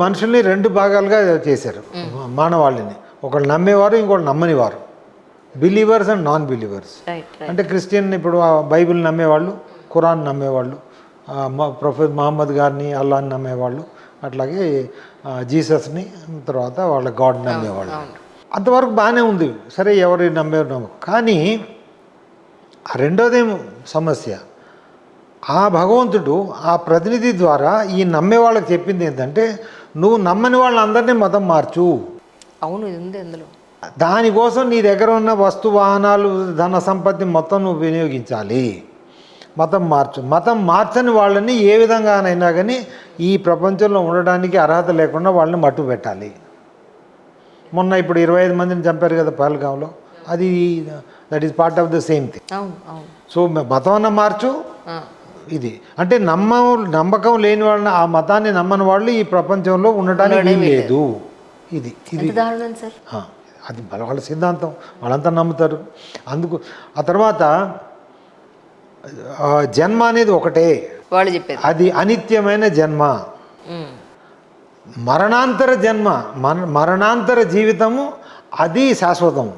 మనుషుల్ని రెండు భాగాలుగా చేశారు మానవాళిని. ఒకళ్ళు నమ్మేవారు, ఇంకోళ్ళు నమ్మనివారు. Believers and non believers. అంటే క్రిస్టియన్ ఇప్పుడు బైబిల్ నమ్మేవాళ్ళు, ఖురాన్ నమ్మేవాళ్ళు, ప్రొఫెసర్ మహమ్మద్ గారిని, అల్లాని నమ్మేవాళ్ళు, అట్లాగే జీసస్ని, తర్వాత వాళ్ళ గాడ్ నమ్మేవాళ్ళు. అంతవరకు బాగానే ఉంది. సరే, ఎవరు నమ్మేవారు. కానీ రెండోదే సమస్య, ఆ భగవంతుడు ఆ ప్రతినిధి ద్వారా ఈ నమ్మే వాళ్ళకి చెప్పింది ఏంటంటే, నువ్వు నమ్మని వాళ్ళందరినీ మతం మార్చు. అవును, ఉంది అందులో. దానికోసం నీ దగ్గర ఉన్న వస్తు వాహనాలు, ధన సంపత్తి మొత్తం నువ్వు వినియోగించాలి. మతం మార్చు. మతం మార్చని వాళ్ళని ఏ విధంగానైనా కానీ ఈ ప్రపంచంలో ఉండడానికి అర్హత లేకుండా వాళ్ళని మట్టు పెట్టాలి. మొన్న ఇప్పుడు 25 మందిని చంపారు కదా పహల్గాంలో, అది that is part of the same thing. So మతం అన్న మార్చు. ఇది అంటే నమ్మకం లేని వాళ్ళని, ఆ మతాన్ని నమ్మని వాళ్ళు ఈ ప్రపంచంలో ఉండటానికి లేదు. ఇది అది వాళ్ళ సిద్ధాంతం, వాళ్ళంతా నమ్ముతారు. అందుకు ఆ తర్వాత జన్మ అనేది ఒకటే, వాళ్ళు చెప్పారు, అది అనిత్యమైన జన్మ. మరణాంతర జన్మ, మరణాంతర జీవితము అది శాశ్వతం.